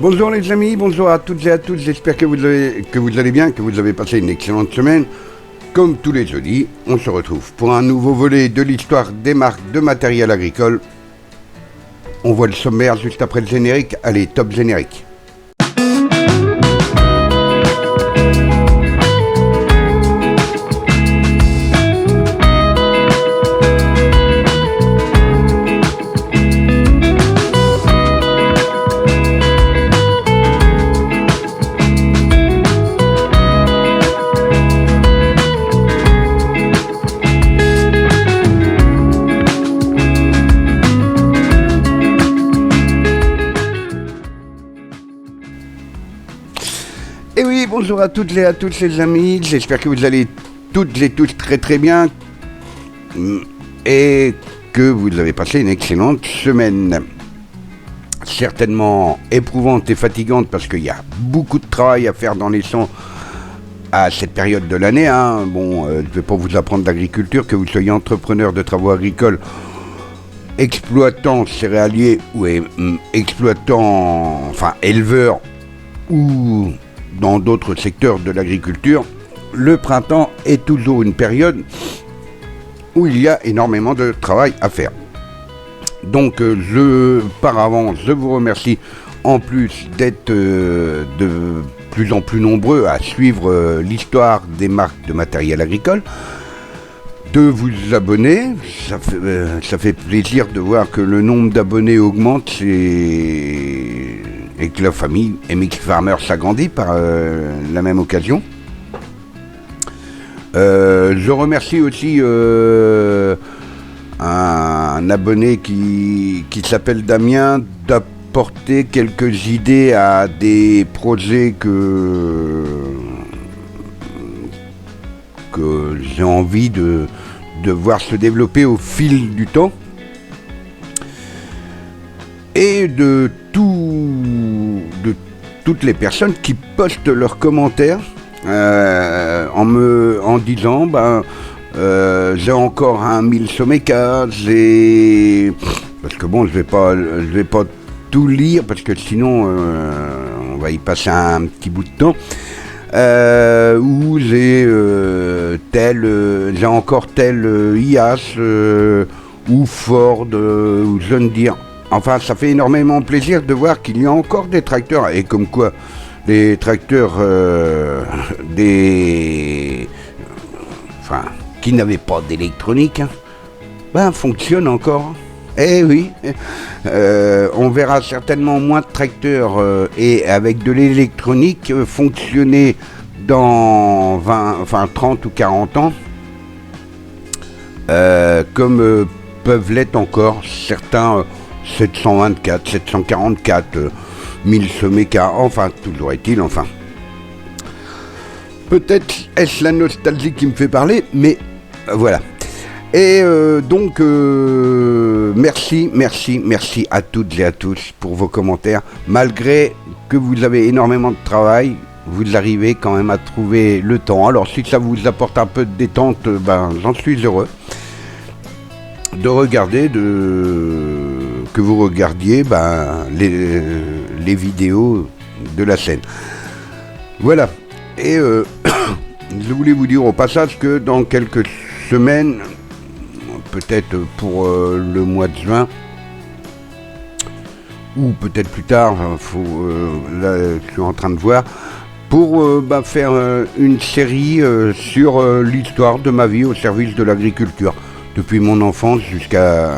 Bonjour les amis, bonjour à toutes et à tous, j'espère que vous allez bien, que vous avez passé une excellente semaine. Comme tous les jeudis, on se retrouve pour un nouveau volet de l'histoire des marques de matériel agricole. On voit le sommaire juste après le générique, allez, top générique. Et oui, bonjour à toutes et à tous les amis, j'espère que vous allez toutes et tous très très bien et que vous avez passé une excellente semaine. Certainement éprouvante et fatigante parce qu'il y a beaucoup de travail à faire dans les champs à cette période de l'année. Bon, je ne vais pas vous apprendre l'agriculture, que vous soyez entrepreneur de travaux agricoles, exploitant céréalier ou exploitant, éleveur ou dans d'autres secteurs de l'agriculture, le printemps est toujours une période où il y a énormément de travail à faire. Donc par avance, je vous remercie en plus d'être de plus en plus nombreux à suivre l'histoire des marques de matériel agricole, de vous abonner. Ça fait plaisir de voir que le nombre d'abonnés augmente et que la famille MX Farmer s'agrandit par la même occasion. Je remercie aussi un abonné qui s'appelle Damien d'apporter quelques idées à des projets que j'ai envie de voir se développer au fil du temps, et de toutes les personnes qui postent leurs commentaires en disant j'ai encore un 1000 Someca, parce que bon, je vais pas tout lire parce que sinon on va y passer un petit bout de temps. Où j'ai encore tel IAS ou Ford ou John Deere. Enfin, ça fait énormément plaisir de voir qu'il y a encore des tracteurs, et comme quoi les tracteurs qui n'avaient pas d'électronique fonctionnent encore. Eh oui, on verra certainement moins de tracteurs et avec de l'électronique fonctionner dans 30 ou 40 ans, comme peuvent l'être encore certains 724, 744, 1000 Someca, toujours est-il, Peut-être est-ce la nostalgie qui me fait parler, mais voilà. Et donc, merci à toutes et à tous pour vos commentaires. Malgré que vous avez énormément de travail, vous arrivez quand même à trouver le temps. Alors, si ça vous apporte un peu de détente, j'en suis heureux de regarder, que vous regardiez les vidéos de la chaîne. Voilà. Et je voulais vous dire au passage que dans quelques semaines, peut-être pour le mois de juin, ou peut-être plus tard, là je suis en train de voir, pour faire une série sur l'histoire de ma vie au service de l'agriculture, depuis mon enfance jusqu'à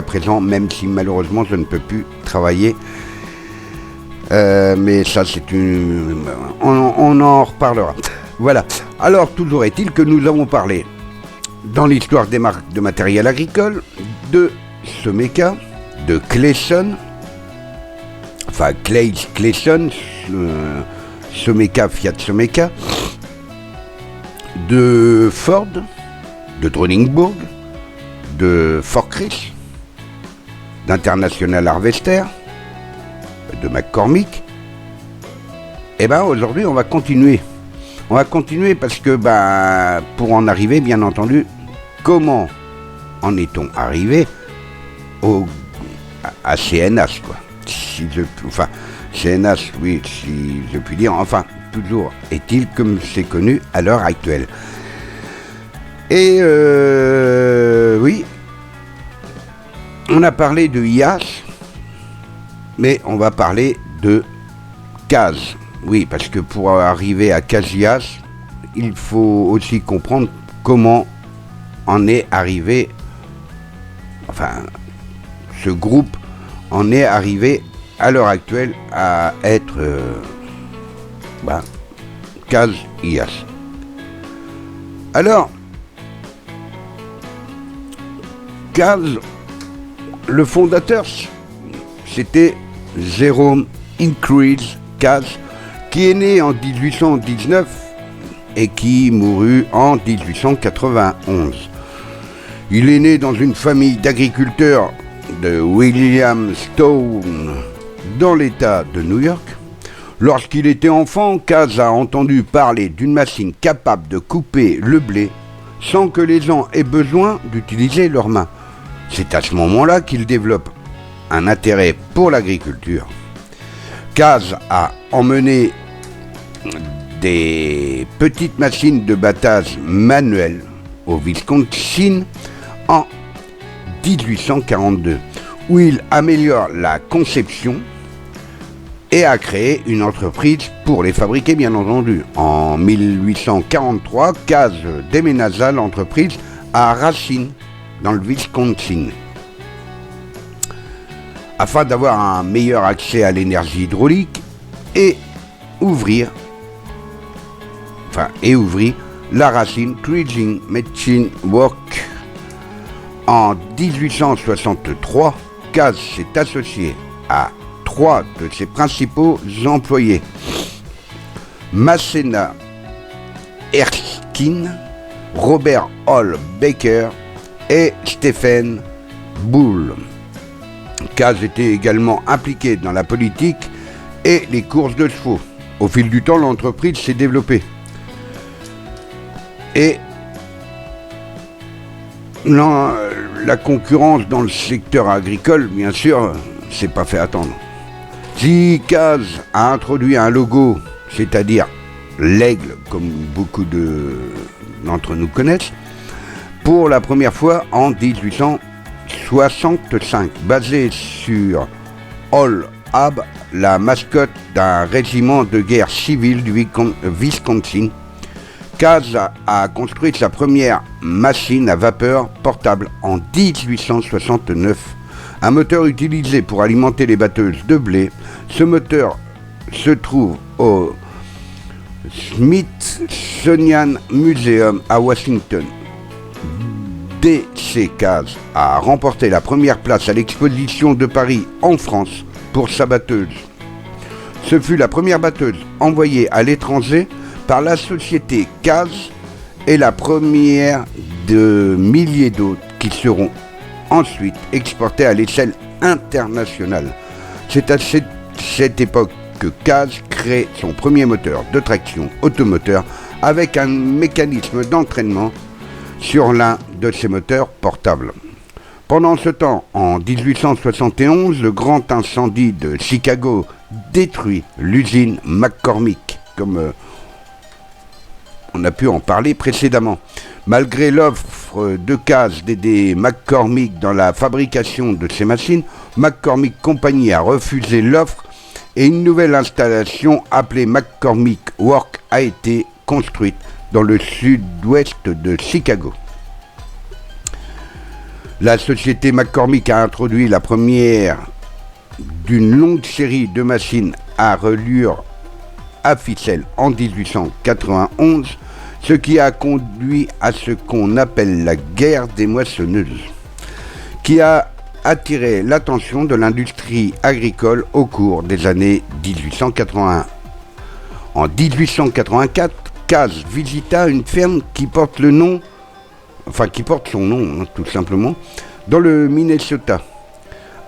présent, même si malheureusement je ne peux plus travailler. Mais ça on en reparlera. Voilà. Alors toujours est-il que nous avons parlé dans l'histoire des marques de matériel agricole de Someca, de Clayson, Clayson, Someca, Fiat Someca, de Ford, de Dronningbourg, de Forkris, d'International Harvester, de McCormick. Et aujourd'hui on va continuer. On va continuer parce que pour en arriver, bien entendu, comment en est-on arrivé à CNH, quoi. enfin, CNH, oui, si je puis dire, enfin, toujours est-il comme c'est connu à l'heure actuelle. Et oui, on a parlé de IAS, mais on va parler de CAS. Oui, parce que pour arriver à CAS-IAS, il faut aussi comprendre comment en est arrivé, enfin, ce groupe en est arrivé à l'heure actuelle à être CAS-IAS. Alors, CAS, le fondateur, c'était Jérôme Increase CAS, qui est né en 1819 et qui mourut en 1891. Il est né dans une famille d'agriculteurs de Williamstown, dans l'État de New York. Lorsqu'il était enfant, CAS a entendu parler d'une machine capable de couper le blé sans que les gens aient besoin d'utiliser leurs mains. C'est à ce moment-là qu'il développe un intérêt pour l'agriculture. CAS a emmené des petites machines de battage manuelles au Wisconsin en 1842, où il améliore la conception et a créé une entreprise pour les fabriquer, bien entendu. En 1843, CAS déménagea l'entreprise à Racine, dans le Wisconsin, afin d'avoir un meilleur accès à l'énergie hydraulique et ouvrit la Racine Dredging Machine Works. En 1863, CAS s'est associé à 3 de ses principaux employés, Masséna Erskine, Robert Hall Baker et Stephen Bull. CAS était également impliqué dans la politique et les courses de chevaux. Au fil du temps, l'entreprise s'est développée. Et la concurrence dans le secteur agricole, bien sûr, s'est pas fait attendre. Si CAS a introduit un logo, c'est-à-dire l'aigle, comme beaucoup d'entre nous connaissent, pour la première fois en 1865, basé sur All Ab, la mascotte d'un régiment de guerre civile du Wisconsin. CAS a construit sa première machine à vapeur portable en 1869. Un moteur utilisé pour alimenter les batteuses de blé. Ce moteur se trouve au Smithsonian Museum à Washington. DC CAS a remporté la première place à l'exposition de Paris en France pour sa batteuse. Ce fut la première batteuse envoyée à l'étranger par la société CAS et la première de milliers d'autres qui seront ensuite exportées à l'échelle internationale. C'est à cette époque que CAS crée son premier moteur de traction automoteur avec un mécanisme d'entraînement sur l'un de ses moteurs portables. Pendant ce temps, en 1871, le grand incendie de Chicago détruit l'usine McCormick, comme on a pu en parler précédemment. Malgré l'offre de CAS d'aider McCormick dans la fabrication de ces machines, McCormick Company a refusé l'offre et une nouvelle installation appelée McCormick Works a été construite dans le sud-ouest de Chicago. La société McCormick a introduit la première d'une longue série de machines à reliure à ficelle en 1891, ce qui a conduit à ce qu'on appelle la guerre des moissonneuses, qui a attiré l'attention de l'industrie agricole au cours des années 1881. En 1884, CAS visita une ferme qui porte son nom, tout simplement, dans le Minnesota.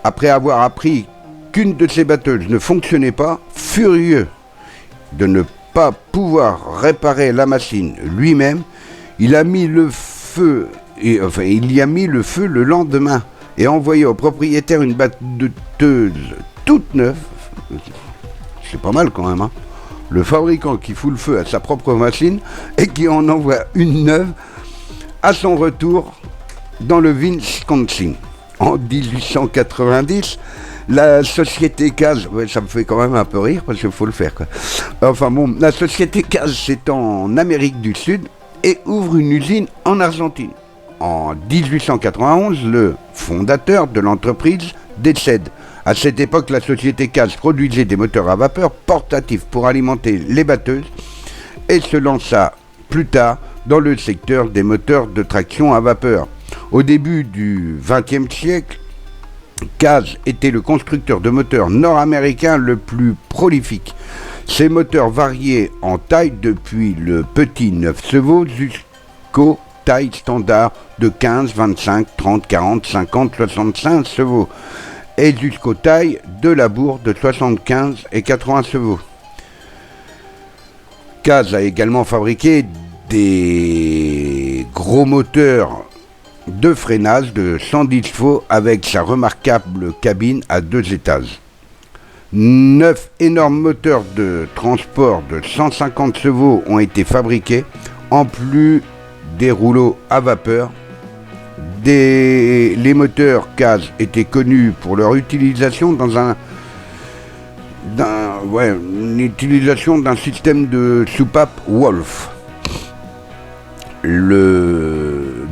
Après avoir appris qu'une de ses batteuses ne fonctionnait pas, furieux de ne pas pouvoir réparer la machine lui-même, il y a mis le feu le lendemain et a envoyé au propriétaire une batteuse toute neuve. C'est pas mal quand même, hein. Le fabricant qui fout le feu à sa propre machine et qui en envoie une neuve à son retour dans le Wisconsin. En 1890, la société Caz, ouais, ça me fait quand même un peu rire parce qu'il faut le faire, quoi. Enfin bon, la société Caz s'étend en Amérique du Sud et ouvre une usine en Argentine. En 1891, le fondateur de l'entreprise décède. À cette époque, la société Caz produisait des moteurs à vapeur portatifs pour alimenter les batteuses et se lança plus tard dans le secteur des moteurs de traction à vapeur. Au début du XXe siècle, Caz était le constructeur de moteurs nord-américain le plus prolifique. Ces moteurs variaient en taille depuis le petit 9 chevaux jusqu'aux tailles standards de 15, 25, 30, 40, 50, 65 chevaux et jusqu'aux tailles de labour de 75 et 80 chevaux. Caz a également fabriqué des gros moteurs de freinage de 110 chevaux avec sa remarquable cabine à 2 étages. 9 énormes moteurs de transport de 150 chevaux ont été fabriqués, en plus des rouleaux à vapeur. Les moteurs Caz étaient connus pour leur utilisation une utilisation d'un système de soupape Wolf. De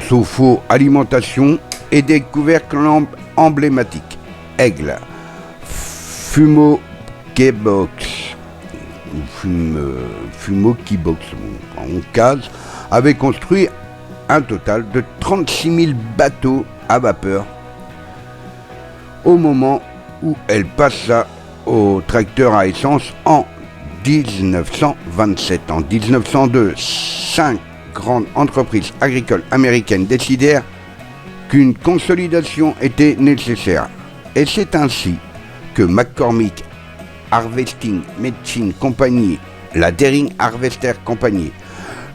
chauffe-eau alimentation et des couvercles emblématiques. Aigle, Fumo Keybox, Caz avait construit un total de 36 000 bateaux à vapeur au moment où elle passa au tracteur à essence en 1927. En 1902, 5 grandes entreprises agricoles américaines décidèrent qu'une consolidation était nécessaire. Et c'est ainsi que McCormick Harvesting Machine Company, la Deering Harvester Company,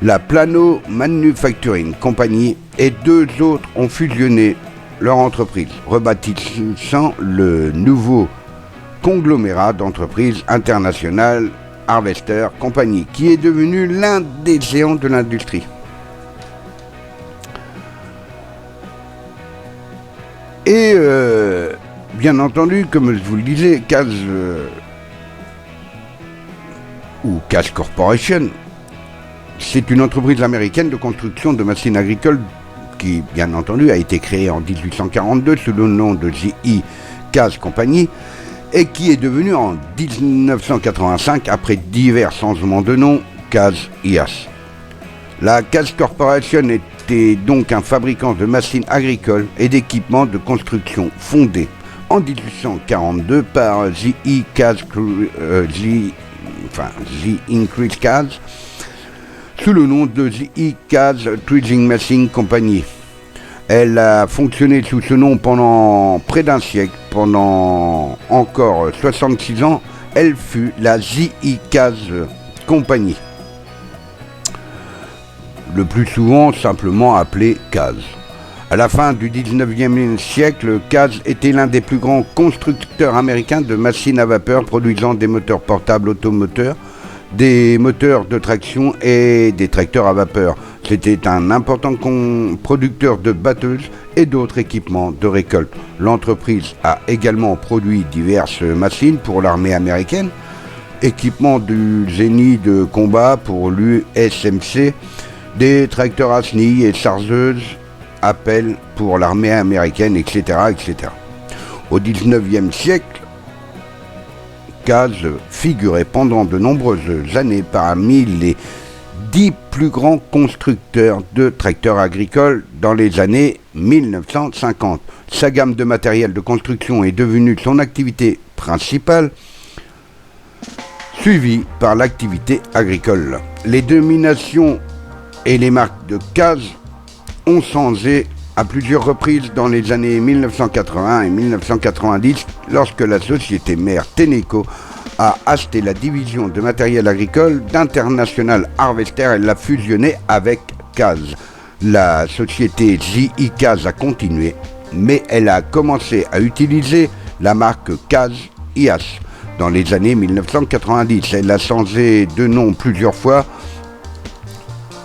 la Plano Manufacturing Company et 2 autres ont fusionné leur entreprise, rebaptisant le nouveau conglomérat d'entreprises internationales Harvester Company, qui est devenu l'un des géants de l'industrie. Et bien entendu, comme je vous le disais, Caz ou Caz Corporation, c'est une entreprise américaine de construction de machines agricoles qui, bien entendu, a été créée en 1842 sous le nom de J.E. Caz Company et qui est devenue en 1985, après divers changements de nom, Caz IAS. La Caz Corporation était donc un fabricant de machines agricoles et d'équipements de construction fondé en 1842 par J.E. Caz, Increase Caz, sous le nom de J.E. Caz Threshing Machine Company. Elle a fonctionné sous ce nom pendant près d'un siècle. Pendant encore 66 ans, elle fut la J.E. Caz Company, le plus souvent simplement appelée Caz. À la fin du 19e siècle, Caz était l'un des plus grands constructeurs américains de machines à vapeur produisant des moteurs portables automoteurs, des moteurs de traction et des tracteurs à vapeur. C'était un important producteur de batteuses et d'autres équipements de récolte. L'entreprise a également produit diverses machines pour l'armée américaine, équipements du génie de combat pour l'USMC, des tracteurs à chenilles et chargeuses à pelle pour l'armée américaine, etc., etc. Au 19e siècle, Caz figurait pendant de nombreuses années parmi les 10 plus grands constructeurs de tracteurs agricoles dans les années 1950. Sa gamme de matériel de construction est devenue son activité principale, suivie par l'activité agricole. Les dénominations et les marques de Caz ont changé à plusieurs reprises dans les années 1980 et 1990 lorsque la société mère Tenneco a acheté la division de matériel agricole d'International Harvester et l'a fusionnée avec Caz. La société J.E. Caz a continué, mais elle a commencé à utiliser la marque CAZ-IAS dans les années 1990. Elle a changé de nom plusieurs fois,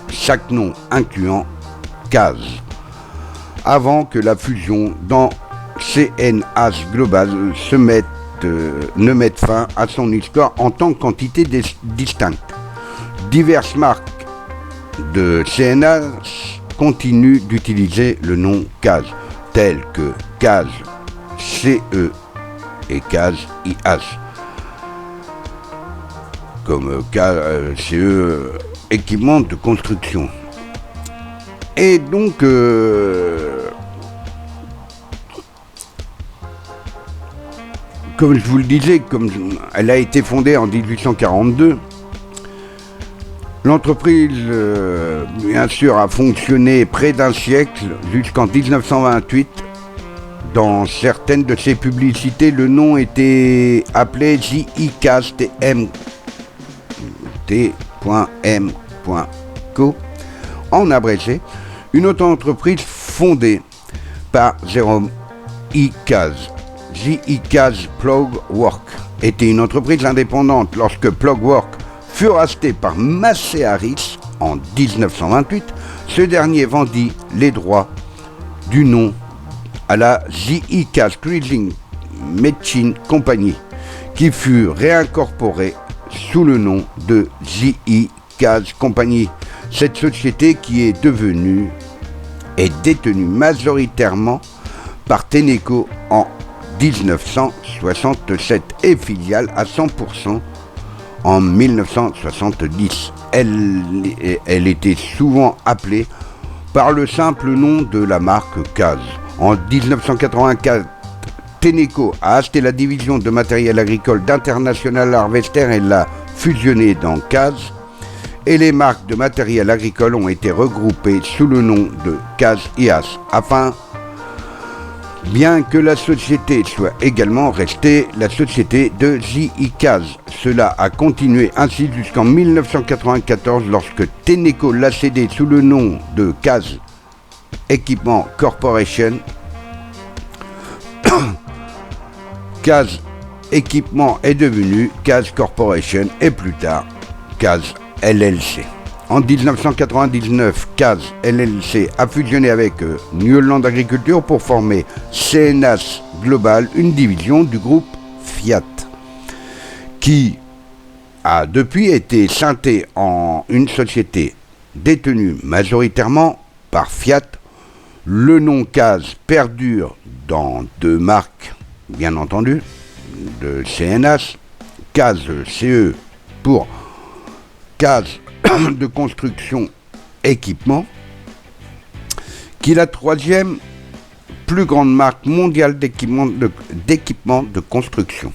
chaque nom incluant CAZ, avant que la fusion dans CNH Global ne mette fin à son histoire en tant qu'entité distincte. Diverses marques de CNH continuent d'utiliser le nom CAZ, tels que CAZ CE et CAZ IH, comme CE équipement de construction. Et donc comme je vous le disais, comme elle a été fondée en 1842, l'entreprise, bien sûr, a fonctionné près d'un siècle, jusqu'en 1928. Dans certaines de ses publicités, le nom était appelé JICAZ T.M.Co, en abrégé, une autre entreprise fondée par Jérôme Icaz. JICAZ Plugwork était une entreprise indépendante lorsque Plugwork fut racheté par Massey Harris en 1928. Ce dernier vendit les droits du nom à la JICAZ Cruising Machine Company, qui fut réincorporée sous le nom de JICAZ Company. Cette société qui est détenue majoritairement par Tenneco en 1967 et filiale à 100% en 1970. Elle était souvent appelée par le simple nom de la marque CAZ. En 1984, Tenneco a acheté la division de matériel agricole d'International Harvester et l'a fusionnée dans CAZ, et les marques de matériel agricole ont été regroupées sous le nom de CAZ-IAS, bien que la société soit également restée la société de JICAZ. Cela a continué ainsi jusqu'en 1994 lorsque Tenneco l'a cédé sous le nom de CAZ Equipment Corporation. CAZ Equipment est devenu CAZ Corporation et plus tard CAZ LLC. En 1999, CAZ LLC a fusionné avec New Holland Agriculture pour former CNH Global, une division du groupe Fiat, qui a depuis été scindée en une société détenue majoritairement par Fiat. Le nom CAZ perdure dans deux marques, bien entendu, de CNH, CAZ CE pour CAZ de construction équipement, qui est la troisième plus grande marque mondiale d'équipement de construction,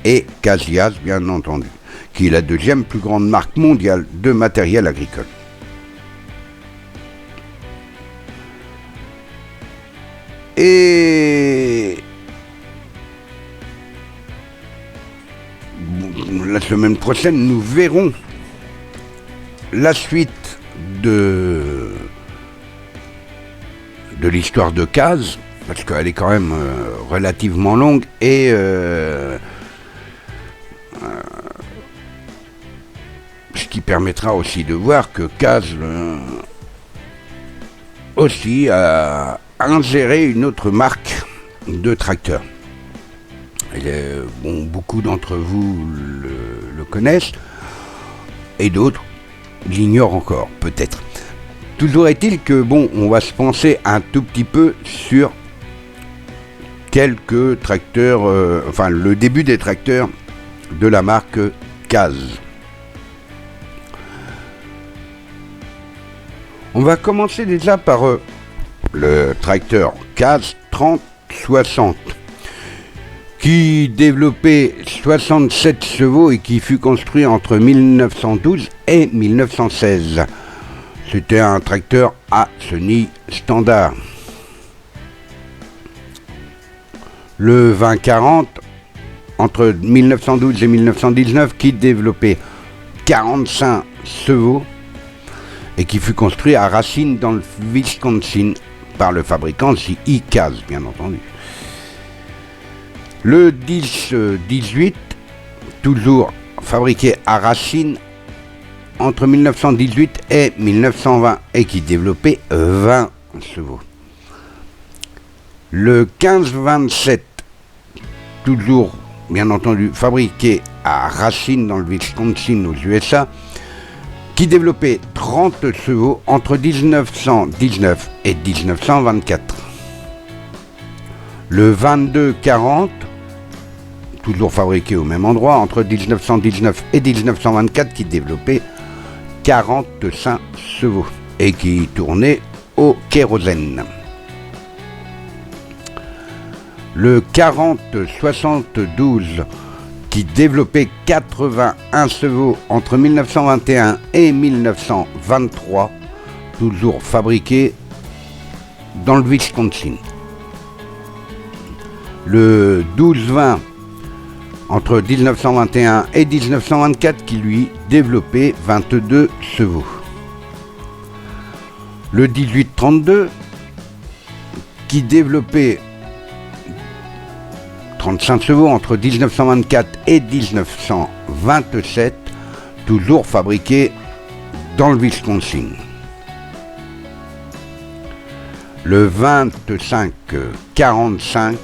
et CAZ-IAS, bien entendu, qui est la deuxième plus grande marque mondiale de matériel agricole. Et la semaine prochaine, nous verrons la suite de l'histoire de CAZ, parce qu'elle est quand même relativement longue, et ce qui permettra aussi de voir que CAZ aussi a ingéré une autre marque de tracteur. Bon, beaucoup d'entre vous le connaissent, et d'autres l'ignorent encore, peut-être. Toujours est-il que, bon, on va se pencher un tout petit peu sur quelques tracteurs, le début des tracteurs de la marque CAZ. On va commencer déjà par le tracteur CAZ 3060, qui développait 67 chevaux et qui fut construit entre 1912 et 1916. C'était un tracteur à chenille standard. Le 2040, entre 1912 et 1919, qui développait 45 chevaux et qui fut construit à Racine dans le Wisconsin par le fabricant JICAZ, bien entendu. Le 10-18, toujours fabriqué à Racine entre 1918 et 1920 et qui développait 20 chevaux. Le 15-27, toujours bien entendu fabriqué à Racine dans le Wisconsin aux USA, qui développait 30 chevaux entre 1919 et 1924. Le 22-40, toujours fabriqué au même endroit, entre 1919 et 1924, qui développait 45 chevaux et qui tournait au kérosène. Le 40-72, qui développait 81 chevaux entre 1921 et 1923, toujours fabriqué dans le Wisconsin. Le 12-20, entre 1921 et 1924, qui lui développait 22 chevaux. Le 18-32, qui développait 35 chevaux entre 1924 et 1927, toujours fabriqué dans le Wisconsin. Le 25-45,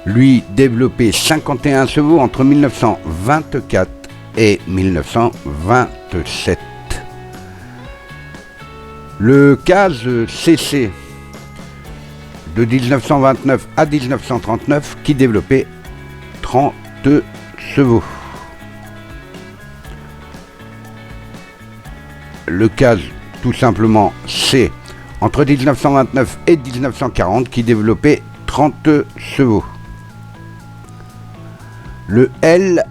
lui développé 51 chevaux entre 1924 et 1927. Le CAS CC de 1929 à 1939 qui développait 30 chevaux. Le CAS tout simplement C entre 1929 et 1940 qui développait 30 chevaux. Le L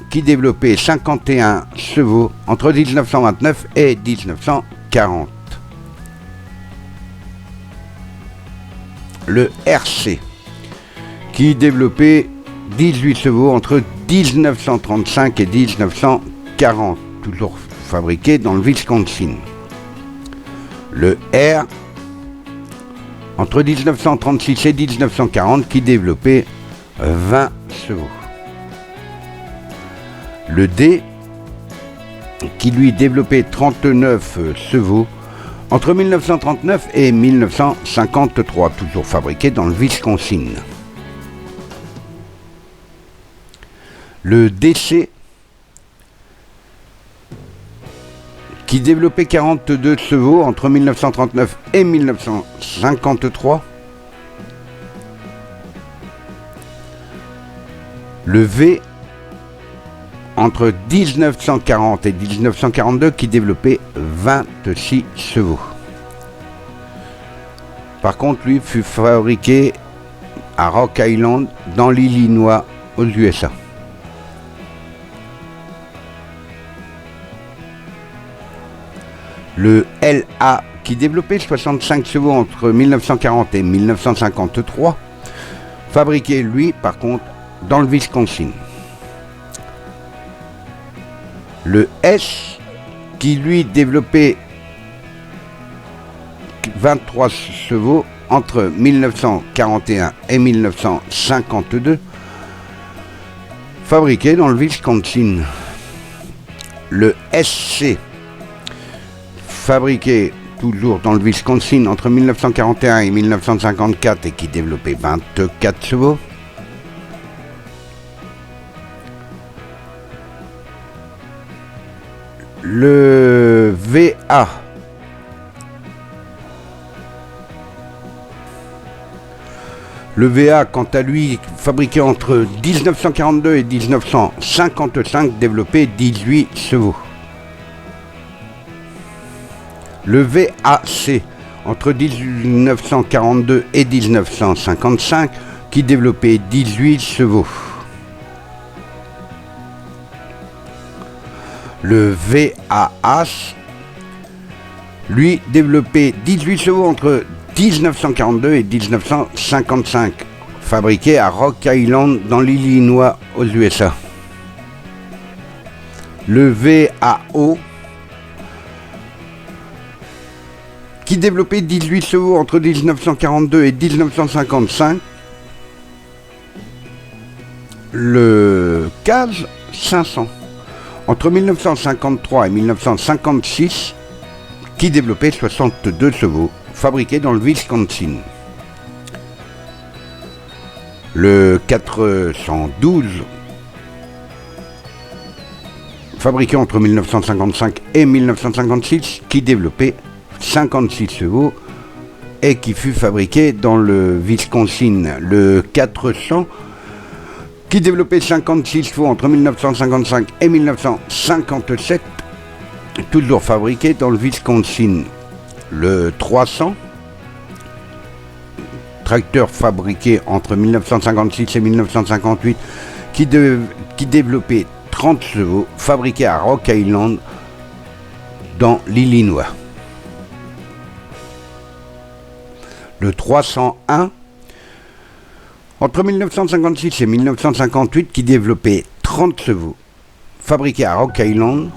qui développait 51 chevaux entre 1929 et 1940. Le RC qui développait 18 chevaux entre 1935 et 1940, toujours fabriqué dans le Wisconsin. Le R entre 1936 et 1940 qui développait 20 chevaux. Le D qui lui développait 39 chevaux entre 1939 et 1953, toujours fabriqué dans le Wisconsin. Le DC qui développait 42 chevaux entre 1939 et 1953. Le V entre 1940 et 1942 qui développait 26 chevaux. Par contre, lui fut fabriqué à Rock Island dans l'Illinois aux USA. Le LA qui développait 65 chevaux entre 1940 et 1953, fabriqué lui par contre dans le Wisconsin. Le S qui lui développait 23 chevaux entre 1941 et 1952, fabriqué dans le Wisconsin. Le SC fabriqué toujours dans le Wisconsin entre 1941 et 1954 et qui développait 24 chevaux. Le VA quant à lui, fabriqué entre 1942 et 1955, développait 18 chevaux. Le VAC entre 1942 et 1955 qui développait 18 chevaux. Le VAH lui développait 18 chevaux entre 1942 et 1955, fabriqué à Rock Island dans l'Illinois aux USA. Le VAO qui développait 18 chevaux entre 1942 et 1955, Le CAZ 500, entre 1953 et 1956, qui développait 62 chevaux, fabriqué dans le Wisconsin. Le 412, fabriqué entre 1955 et 1956, qui développait 56 chevaux et qui fut fabriqué dans le Wisconsin. Le 400, qui développait 56 chevaux entre 1955 et 1957, toujours fabriqué dans le Wisconsin. Le 300, tracteur fabriqué entre 1956 et 1958, qui développait 30 chevaux, fabriqué à Rock Island, dans l'Illinois. Le 301, entre 1956 et 1958, qui développait 30 chevaux, fabriqué à Rock Island.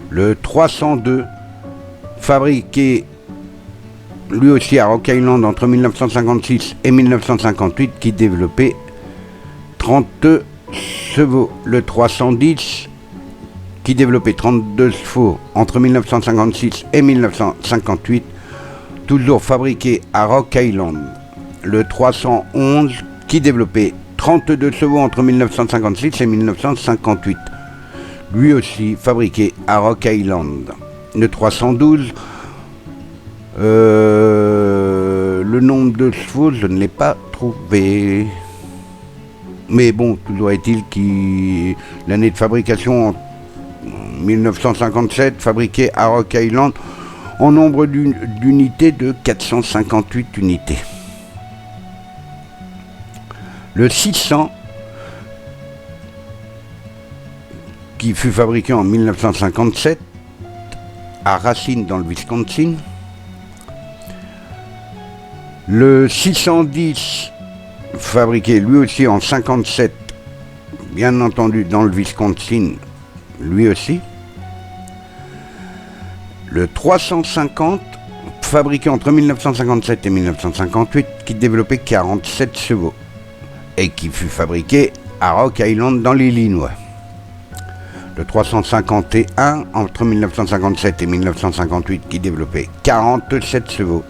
Le 302, fabriqué lui aussi à Rock Island entre 1956 et 1958, qui développait 32 chevaux. Le 310, qui développait 32 chevaux entre 1956 et 1958, toujours fabriqué à Rock Island. Le 311, qui développait 32 chevaux entre 1956 et 1958, lui aussi fabriqué à Rock Island. Le 312, le nombre de chevaux, je ne l'ai pas trouvé. Mais bon, toujours est-il que l'année de fabrication en 1957, fabriqué à Rock Island, en nombre d'unités de 458 unités. Le 600, qui fut fabriqué en 1957 à Racine dans le Wisconsin. Le 610, fabriqué lui aussi en 57, bien entendu dans le Wisconsin, lui aussi. Le 350, fabriqué entre 1957 et 1958, qui développait 47 chevaux et qui fut fabriqué à Rock Island dans l'Illinois. Le 351, entre 1957 et 1958, qui développait 47 chevaux.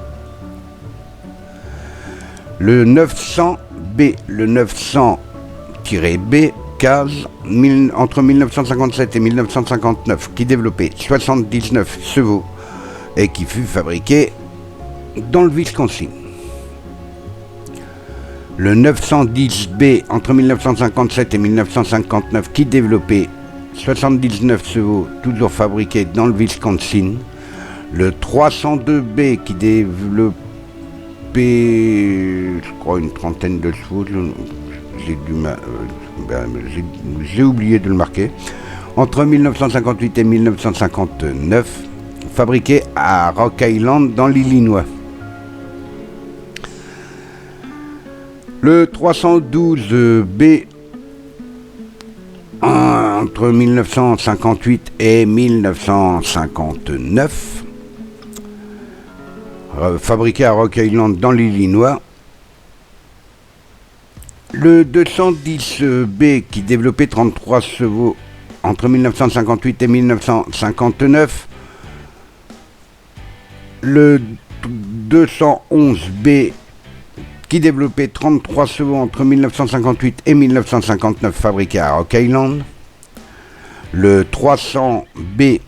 Le 900B, le 900-B, CAZ, entre 1957 et 1959, qui développait 79 chevaux et qui fut fabriqué dans le Wisconsin. Le 910B, entre 1957 et 1959, qui développait 79 chevaux, toujours fabriqué dans le Wisconsin. Le 302B, qui développait, je crois, une trentaine de chevaux, j'ai oublié de le marquer, entre 1958 et 1959, fabriqué à Rock Island dans l'Illinois. Le 312B, entre 1958 et 1959, fabriqué à Rock Island dans l'Illinois. Le 210B, qui développait 33 chevaux entre 1958 et 1959. Le 211B, qui développait 33 chevaux entre 1958 et 1959, fabriqué à Rock Island. Le 300B,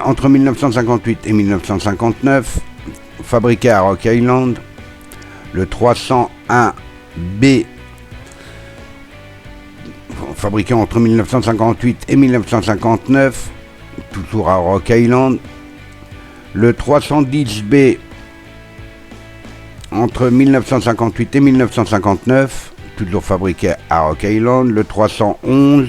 entre 1958 et 1959, fabriqué à Rock Island. Le 301B, fabriqué entre 1958 et 1959, toujours à Rock Island. Le 310B, entre 1958 et 1959, toujours fabriqué à Rock Island. Le 311,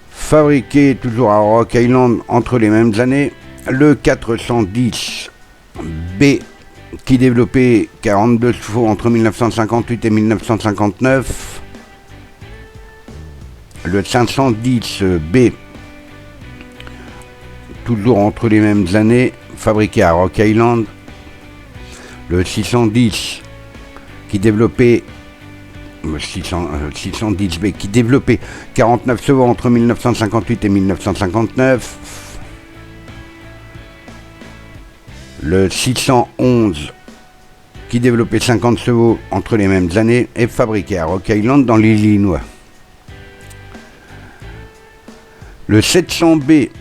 fabriqué toujours à Rock Island entre les mêmes années. Le 410B, qui développait 42 chevaux entre 1958 et 1959. Le 510B, toujours entre les mêmes années, fabriqué à Rock Island. Le 610 qui développait 610B qui développait 49 chevaux entre 1958 et 1959. Le 611 qui développait 50 chevaux entre les mêmes années est fabriqué à Rock Island dans l'Illinois. Le 700B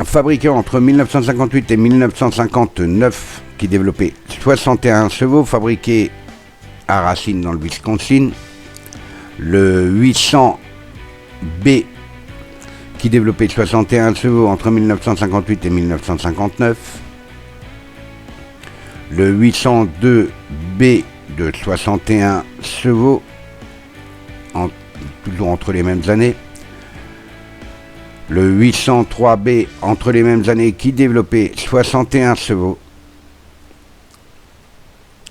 fabriqué entre 1958 et 1959 qui développait 61 chevaux fabriqué à Racine dans le Wisconsin. Le 800B qui développait 61 chevaux entre 1958 et 1959. Le 802B de 61 chevaux, toujours entre les mêmes années. Le 803B entre les mêmes années qui développait 61 chevaux.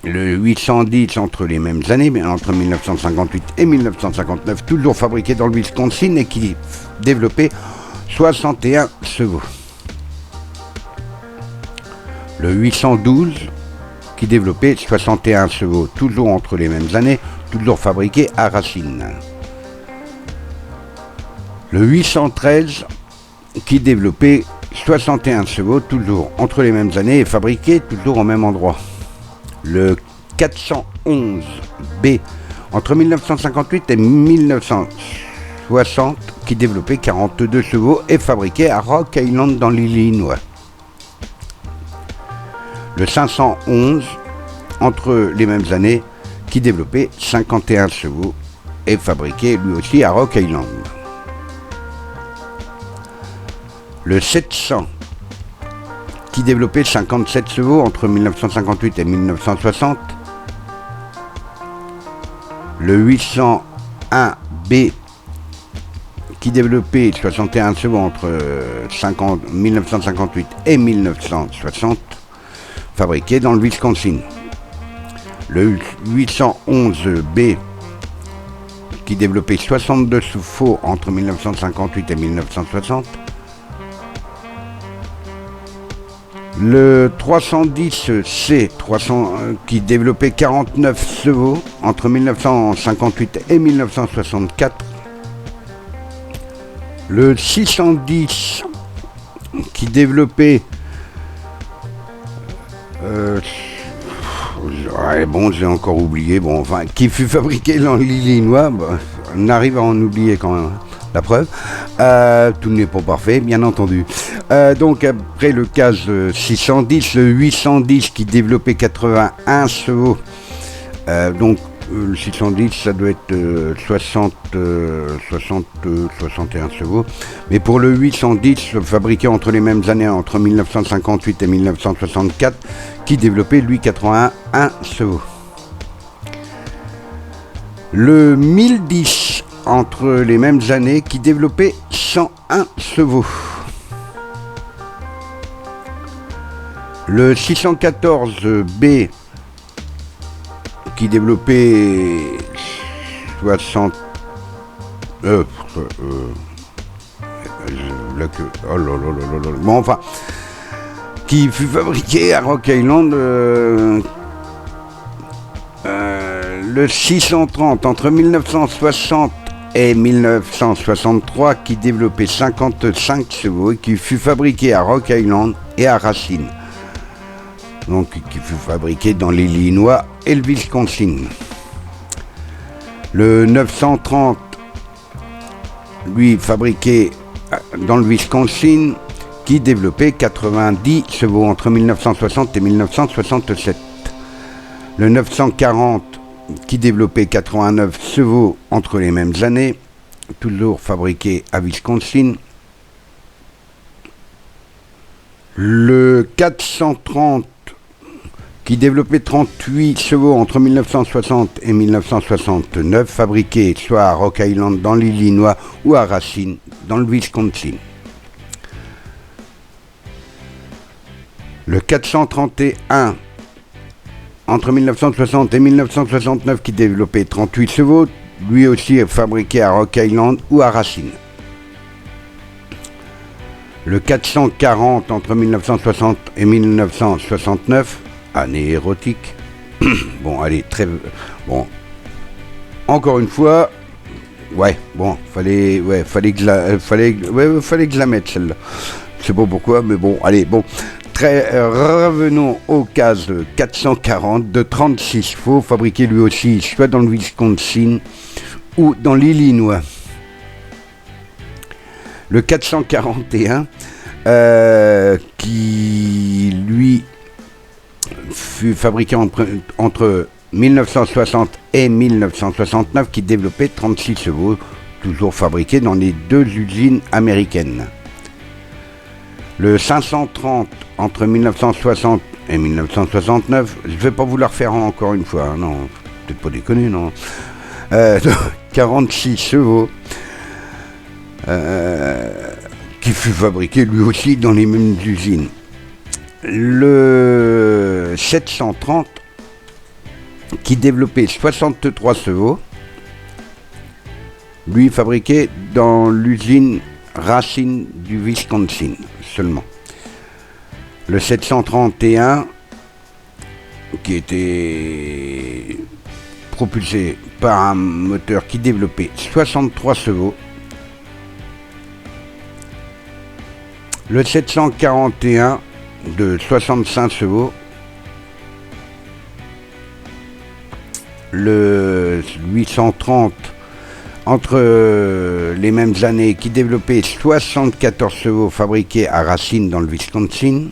Le 810 entre les mêmes années, mais entre 1958 et 1959, toujours fabriqué dans le Wisconsin et qui développait 61 chevaux. Le 812 qui développait 61 chevaux, toujours entre les mêmes années, toujours fabriqué à Racine. Le 813 qui développait 61 chevaux, toujours entre les mêmes années et fabriqué toujours au même endroit. Le 411B entre 1958 et 1960 qui développait 42 chevaux et fabriqué à Rock Island dans l'Illinois. Le 511 entre les mêmes années qui développait 51 chevaux et fabriqué lui aussi à Rock Island. Le 700 qui développait 57 chevaux entre 1958 et 1960. Le 801B qui développait 61 chevaux entre 1958 et 1960, fabriqué dans le Wisconsin. Le 811B qui développait 62 chevaux entre 1958 et 1960. Le 310C qui développait 49 chevaux entre 1958 et 1964. Le 610 qui développait j'ai encore oublié, qui fut fabriqué dans l'Illinois, on arrive à en oublier quand même. La preuve, tout n'est pas parfait, bien entendu. Donc après le cas 610, le 810 qui développait 81 chevaux. Le 610, ça doit être 61 chevaux. Mais pour le 810, fabriqué entre les mêmes années, entre 1958 et 1964, qui développait lui 81 chevaux. Le 1010 entre les mêmes années qui développait 101 chevaux. Le 614B qui développait 60 qui fut fabriqué à Rock Island. Le 630 entre 1960 et 1963 qui développait 55 chevaux et qui fut fabriqué à Rock Island et à Racine. Donc qui fut fabriqué dans l'Illinois et le Wisconsin. Le 930, lui fabriqué dans le Wisconsin, qui développait 90 chevaux entre 1960 et 1967. Le 940 qui développait 89 chevaux entre les mêmes années, toujours fabriqué à Wisconsin. Le 430 qui développait 38 chevaux entre 1960 et 1969, fabriqué soit à Rock Island dans l'Illinois ou à Racine dans le Wisconsin. Le 431 entre 1960 et 1969 qui développait 38 chevaux, lui aussi fabriqué à Rock Island ou à Racine. Le 440 entre 1960 et 1969, année érotique. Bon, allez, très... Bon, encore une fois, ouais, bon, fallait que je la mette, celle-là. Je sais pas pourquoi, mais bon, allez, bon. Revenons au CAS 440 de 36 chevaux, fabriqué lui aussi soit dans le Wisconsin ou dans l'Illinois. Le 441, qui lui fut fabriqué entre 1960 et 1969, qui développait 36 chevaux, toujours fabriqué dans les deux usines américaines. Le 530 entre 1960 et 1969, je ne vais pas vous la refaire encore une fois, hein, non, peut-être pas déconner, non. 46 chevaux, qui fut fabriqué lui aussi dans les mêmes usines. Le 730, qui développait 63 chevaux, lui fabriqué dans l'usine Racine du Wisconsin seulement. Le 731, qui était propulsé par un moteur qui développait 63 chevaux. Le 741 de 65 chevaux. Le 830 entre les mêmes années, qui développait 74 chevaux fabriqués à Racine dans le Wisconsin.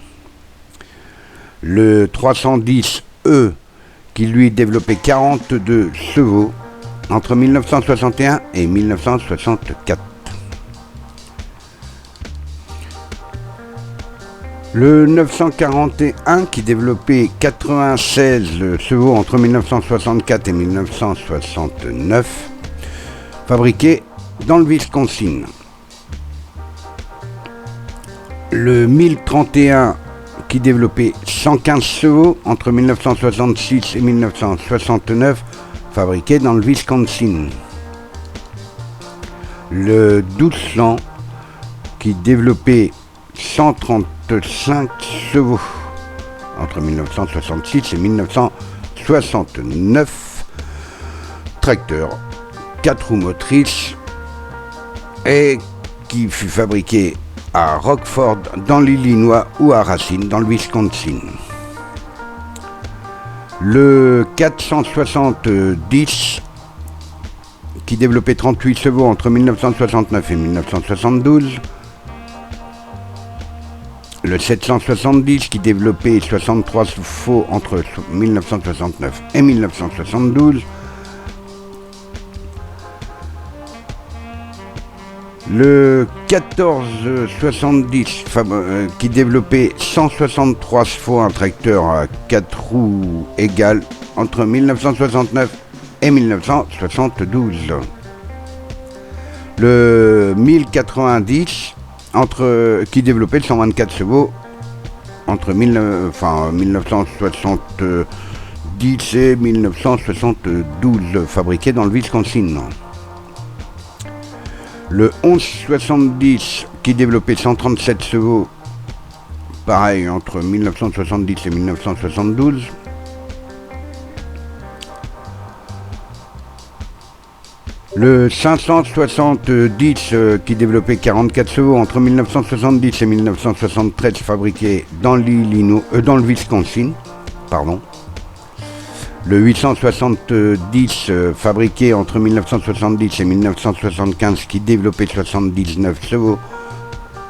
Le 310E, qui lui développait 42 chevaux entre 1961 et 1964. Le 941, qui développait 96 chevaux entre 1964 et 1969, fabriqué dans le Wisconsin. Le 1031, qui développait 115 chevaux entre 1966 et 1969, fabriqué dans le Wisconsin. Le 1200, qui développait 135 chevaux entre 1966 et 1969, tracteur 4 roues motrices, et qui fut fabriqué à Rockford dans l'Illinois ou à Racine dans le Wisconsin. Le 470, qui développait 38 chevaux entre 1969 et 1972. Le 770, qui développait 63 chevaux entre 1969 et 1972. Le 1470, qui développait 163 chevaux, un tracteur à 4 roues égales entre 1969 et 1972. Le 1090, qui développait 124 chevaux entre 1970 et 1972, fabriqué dans le Wisconsin. Le 1170, qui développait 137 chevaux, pareil, entre 1970 et 1972. Le 570, qui développait 44 chevaux entre 1970 et 1973, fabriqué dans dans le Wisconsin, pardon. Le 870, fabriqué entre 1970 et 1975, qui développait 79 chevaux,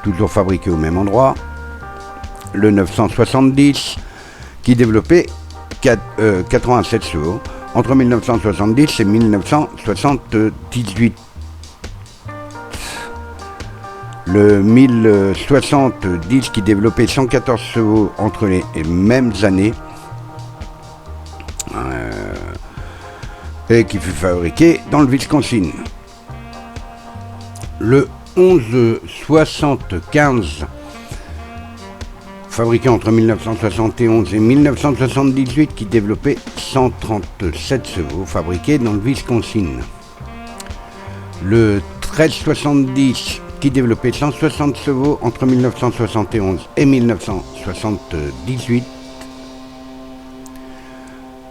toujours fabriqué au même endroit. Le 970, qui développait 87 chevaux, entre 1970 et 1978. Le 1070, qui développait 114 chevaux entre les mêmes années, et qui fut fabriqué dans le Wisconsin. Le 1175, fabriqué entre 1971 et 1978, qui développait 137 chevaux, fabriqué dans le Wisconsin. Le 1370, qui développait 160 chevaux entre 1971 et 1978.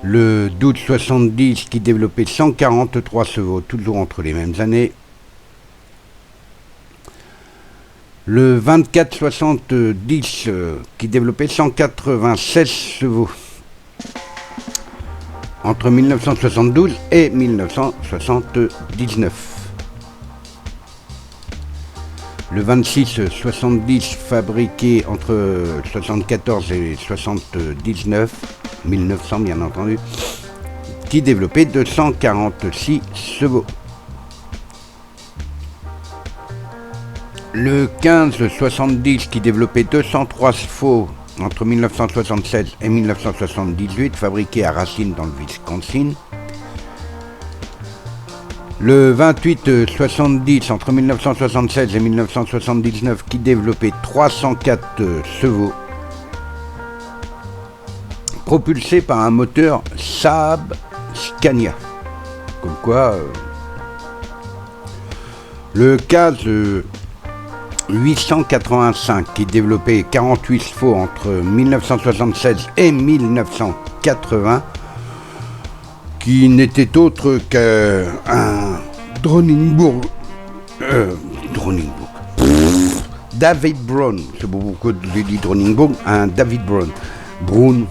Le 1270 qui développait 143 chevaux, toujours entre les mêmes années. Le 2470 qui développait 196 chevaux entre 1972 et 1979. Le 2670 fabriqué entre 74 et 79, 1900 bien entendu, qui développait 246 chevaux. Le 1570 qui développait 203 chevaux entre 1976 et 1978, fabriqué à Racine dans le Wisconsin. Le 2870 entre 1976 et 1979 qui développait 304 chevaux, propulsé par un moteur Saab Scania. Comme quoi, le 885 qui développait 48 chevaux entre 1976 et 1980, qui n'était autre qu'un Dronningbourg. David Brown, c'est beaucoup que j'ai dit Dronningbourg, un David Brown. Brown,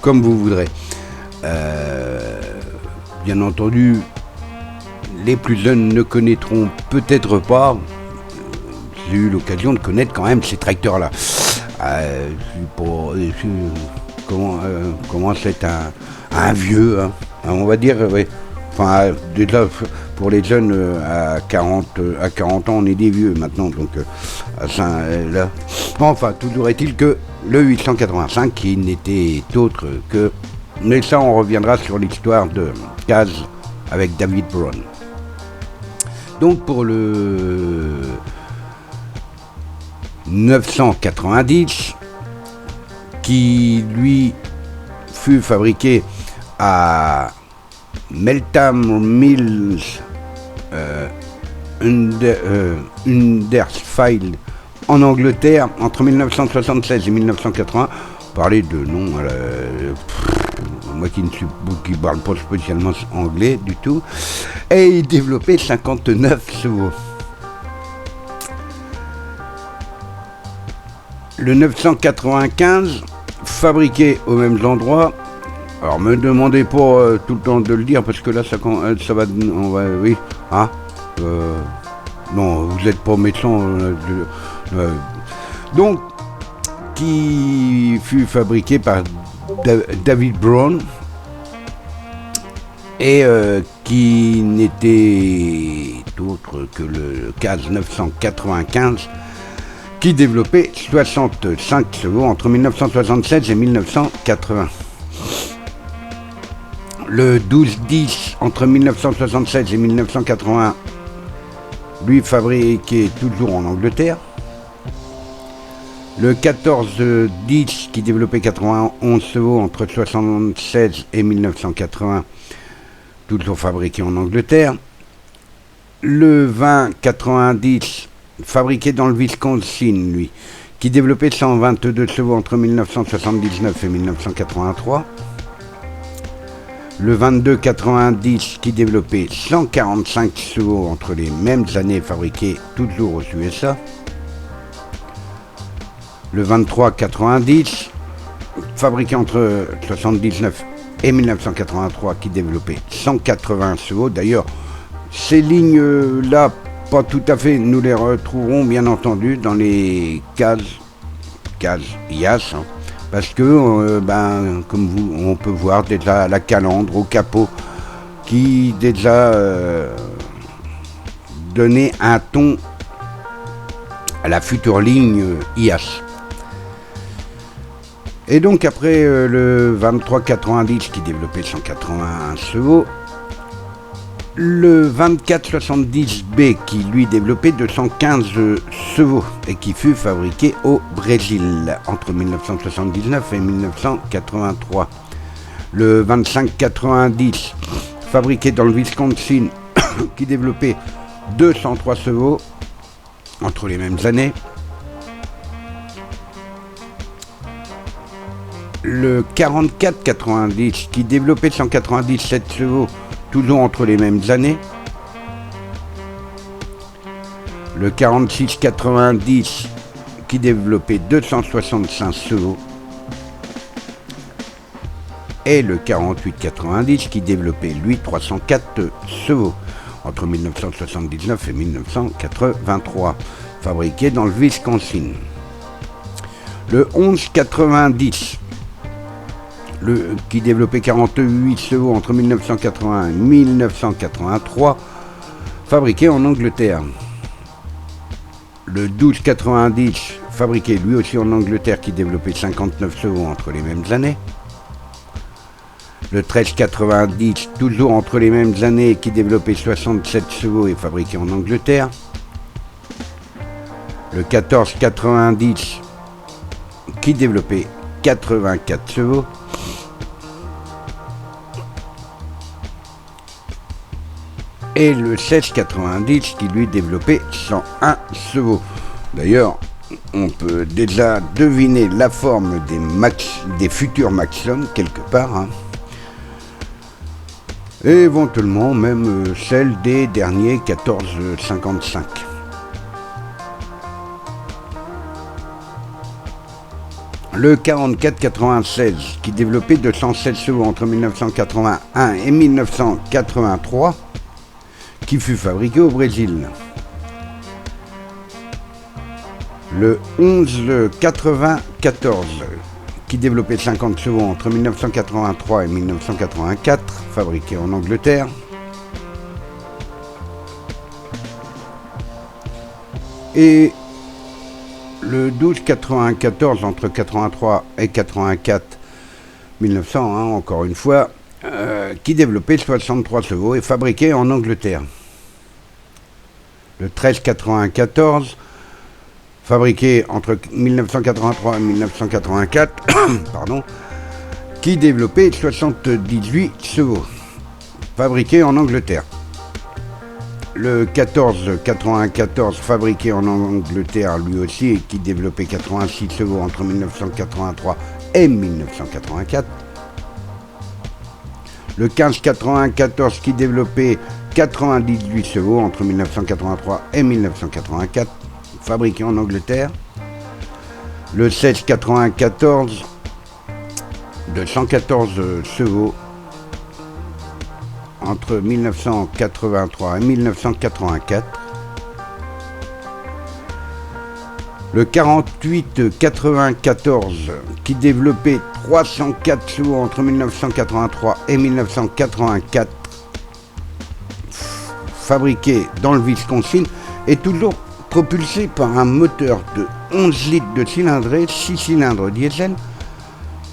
comme vous voudrez. Bien entendu, les plus jeunes ne connaîtront peut-être pas. J'ai eu l'occasion de connaître quand même ces tracteurs-là. Comment c'est un vieux, hein, on va dire, oui. Enfin, déjà, pour les jeunes, à 40 ans, on est des vieux maintenant, donc là. Enfin, toujours est-il que le 885, qui n'était autre que... Mais ça, on reviendra sur l'histoire de Caz avec David Brown. Donc, pour le 990, qui lui fut fabriqué à Meltham Mills, Huddersfield, en Angleterre, entre 1976 et 1980. Parler de nom, moi qui ne parle pas spécialement anglais du tout, et il développait 59 chevaux. Le 995, fabriqué aux mêmes endroits. Alors, me demandez pas tout le temps de le dire, parce que là, ça va... oui, hein, non, vous n'êtes pas méchant. Donc, qui fut fabriqué par David Brown, et qui n'était autre que le Caz 995, qui développait 65 chevaux entre 1976 et 1980. Le 1210 entre 1976 et 1980, lui fabriqué toujours en Angleterre. Le 1410 qui développait 91 chevaux entre 1976 et 1980, toujours fabriqué en Angleterre. Le 2090 fabriqué dans le Wisconsin, lui, qui développait 122 chevaux entre 1979 et 1983. Le 2290 qui développait 145 chevaux entre les mêmes années, fabriqué toujours aux USA. Le 2390 fabriqué entre 1979 et 1983, qui développait 180 chevaux. D'ailleurs, ces lignes-là, pas tout à fait, nous les retrouverons bien entendu dans les Caz IAS, hein, parce que, comme on peut voir déjà la calandre au capot, qui déjà donnait un ton à la future ligne IAS. Et donc après le 2390 qui développait 181 chevaux, le 2470B qui lui développait 215 chevaux et qui fut fabriqué au Brésil entre 1979 et 1983. Le 2590 fabriqué dans le Wisconsin qui développait 203 chevaux entre les mêmes années. Le 44-90 qui développait 197 chevaux, toujours entre les mêmes années. Le 46-90 qui développait 265 chevaux. Et le 48-90 qui développait, lui, 304 chevaux, entre 1979 et 1983, fabriqué dans le Wisconsin. Le 11-90, qui développait 48 chevaux entre 1981 et 1983, fabriqué en Angleterre. Le 12-90, fabriqué lui aussi en Angleterre, qui développait 59 chevaux entre les mêmes années. Le 13-90, toujours entre les mêmes années, qui développait 67 chevaux et fabriqué en Angleterre. Le 14-90, qui développait 84 chevaux. Et le 16-90, qui lui développait 101 chevaux. D'ailleurs, on peut déjà deviner la forme des futurs Maxon quelque part, hein. Et éventuellement même celle des derniers 14-55. Le 44-96 qui développait 216 chevaux entre 1981 et 1983, qui fut fabriqué au Brésil. Le 11-94 qui développait 50 chevaux entre 1983 et 1984, fabriqué en Angleterre. Et le 12-94 entre 83 et 84, 1900, hein, encore une fois, qui développait 63 chevaux et fabriqué en Angleterre. Le 13-94, fabriqué entre 1983 et 1984, pardon, qui développait 78 chevaux, fabriqué en Angleterre. Le 14-94, fabriqué en Angleterre lui aussi, et qui développait 86 chevaux entre 1983 et 1984. Le 15-94, qui développait 98 chevaux entre 1983 et 1984, fabriqué en Angleterre. Le 16-94, de 114 chevaux entre 1983 et 1984. Le 48-94 qui développait 304 chevaux entre 1983 et 1984, fabriqué dans le Wisconsin, et toujours propulsé par un moteur de 11 litres de cylindrée, 6 cylindres diesel,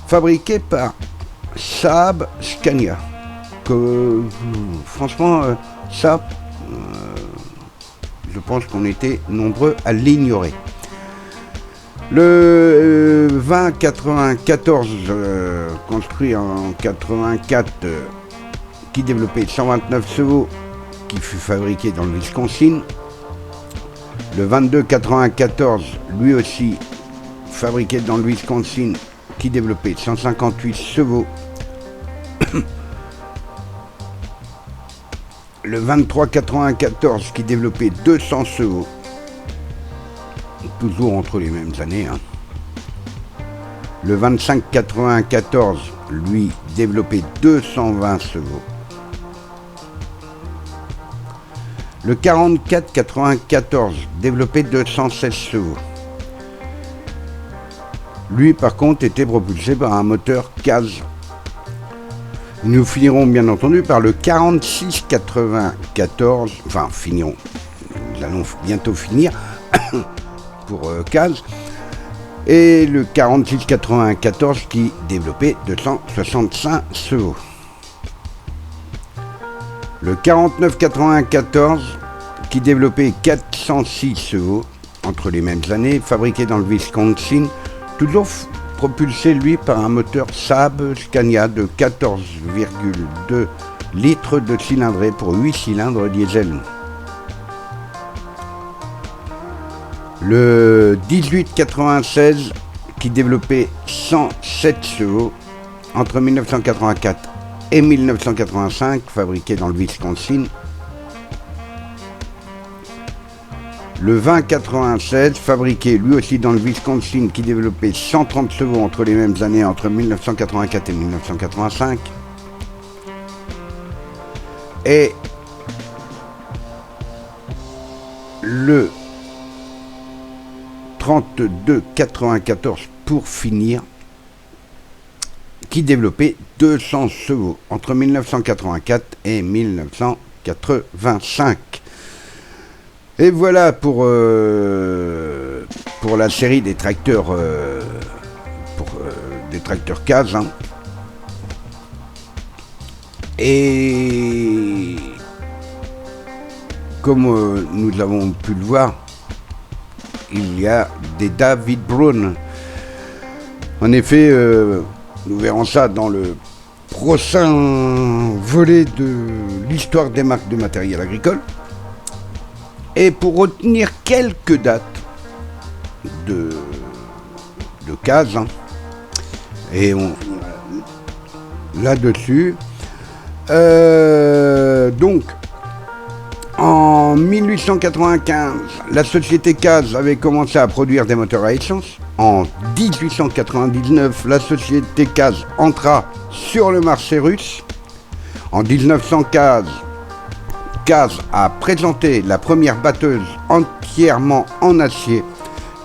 fabriqué par Saab Scania. Que franchement, ça, je pense qu'on était nombreux à l'ignorer. Le 20-94, construit en 84, qui développait 129 chevaux, qui fut fabriqué dans le Wisconsin. Le 22-94, lui aussi fabriqué dans le Wisconsin, qui développait 158 chevaux. Le 23-94 qui développait 200 chevaux, toujours entre les mêmes années, hein. Le 25-94, lui, développait 220 chevaux. Le 44-94, développait 216 chevaux. Lui, par contre, était propulsé par un moteur CAZ. Nous finirons bien entendu par le 46-94, enfin finirons, nous allons bientôt finir pour CAZ, et le 46-94 qui développait 265 chevaux. Le 49-94 qui développait 406 chevaux entre les mêmes années, fabriqué dans le Wisconsin, toujours propulsé lui par un moteur Saab Scania de 14,2 litres de cylindrée pour 8 cylindres diesel. Le 18-96 qui développait 107 chevaux entre 1984 et 1985, fabriqué dans le Wisconsin. Le 2096, fabriqué lui aussi dans le Wisconsin, qui développait 130 chevaux entre les mêmes années, entre 1984 et 1985. Et le 3294 pour finir, qui développait 200 chevaux entre 1984 et 1985. Et voilà pour la série des tracteurs des tracteurs CAZ. Hein. Et comme nous avons pu le voir, il y a des David Brown. En effet, nous verrons ça dans le prochain volet de l'histoire des marques de matériel agricole. Et pour retenir quelques dates de CAZ, hein, et on là-dessus, donc en 1895, la société CAZ avait commencé à produire des moteurs à essence. En 1899, la société CAZ entra sur le marché russe. En 1915, CAZ a présenté la première batteuse entièrement en acier.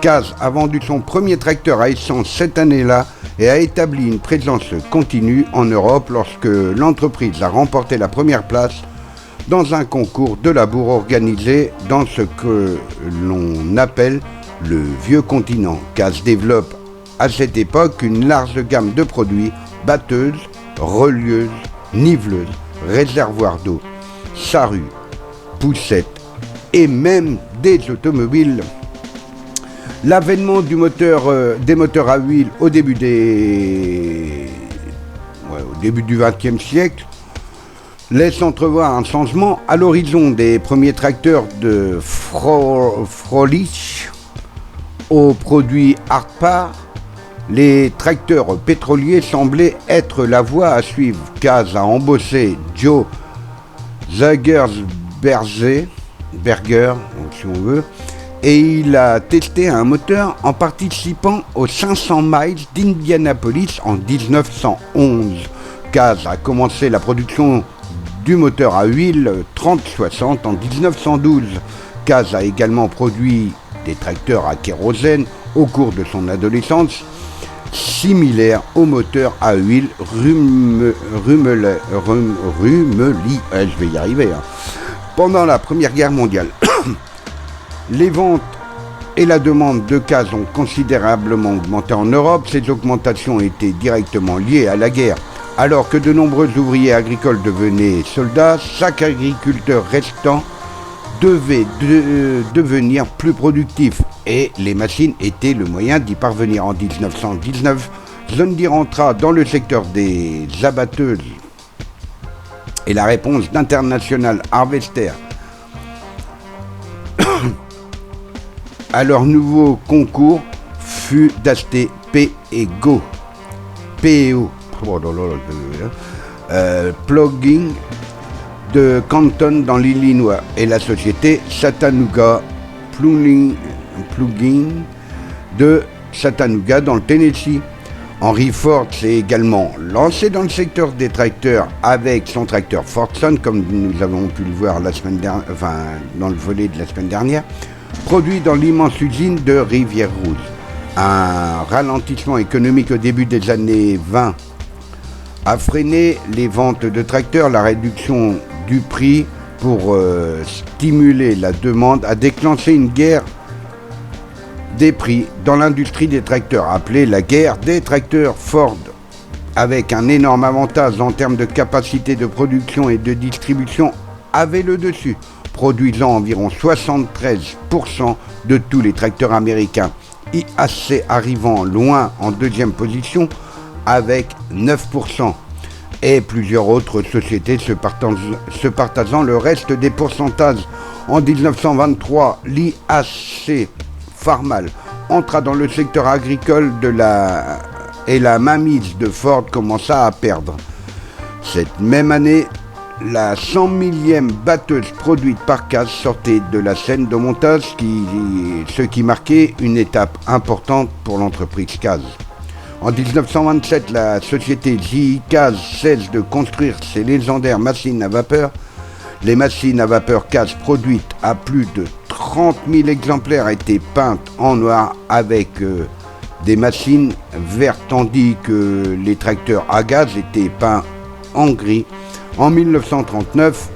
CAZ a vendu son premier tracteur à essence cette année-là et a établi une présence continue en Europe lorsque l'entreprise a remporté la première place dans un concours de labour organisé dans ce que l'on appelle le vieux continent. CAZ développe à cette époque une large gamme de produits, batteuses, relieuses, niveleuses, réservoirs d'eau, charrues, poussettes et même des automobiles. L'avènement des moteurs à huile au début du XXe siècle laisse entrevoir un changement à l'horizon des premiers tracteurs de Froelich aux produits Hardpar. Les tracteurs pétroliers semblaient être la voie à suivre. CAZ a embauché Joe Zagersberger, si on veut, et il a testé un moteur en participant aux 500 miles d'Indianapolis en 1911. CAZ a commencé la production du moteur à huile 3060 en 1912. CAZ a également produit des tracteurs à kérosène au cours de son adolescence, similaires aux moteurs à huile Rumely. Je vais y arriver. Hein. Pendant la Première Guerre mondiale, les ventes et la demande de CAZ ont considérablement augmenté en Europe. Ces augmentations étaient directement liées à la guerre. Alors que de nombreux ouvriers agricoles devenaient soldats, chaque agriculteur restant devait devenir plus productif et les machines étaient le moyen d'y parvenir. En 1919, John Deere entra dans le secteur des abatteuses et la réponse d'International Harvester à leur nouveau concours fut d'acheter PEO, Plugging de Canton dans l'Illinois et la société Chattanooga Plugging de Chattanooga dans le Tennessee. Henry Ford s'est également lancé dans le secteur des tracteurs avec son tracteur Fordson, comme nous avons pu le voir dans le volet de la semaine dernière, produit dans l'immense usine de Rivière-Rouge. Un ralentissement économique au début des années 20 a freiné les ventes de tracteurs. La réduction du prix pour stimuler la demande a déclenché une guerre des prix dans l'industrie des tracteurs, appelée la guerre des tracteurs. Ford, avec un énorme avantage en termes de capacité de production et de distribution, avait le dessus, produisant environ 73% de tous les tracteurs américains. IAC arrivant loin en deuxième position avec 9%, et plusieurs autres sociétés se partageant le reste des pourcentages. En 1923, l'IAC Farmal entra dans le secteur agricole et la mainmise de Ford commença à perdre. Cette même année, la 100 millième batteuse produite par Caz sortait de la scène de montage, ce qui marquait une étape importante pour l'entreprise Caz. En 1927, la société J.I. Caz cesse de construire ses légendaires machines à vapeur. Les machines à vapeur Caz produites à plus de 30 000 exemplaires étaient peintes en noir avec des machines vertes, tandis que les tracteurs à gaz étaient peints en gris. En 1939,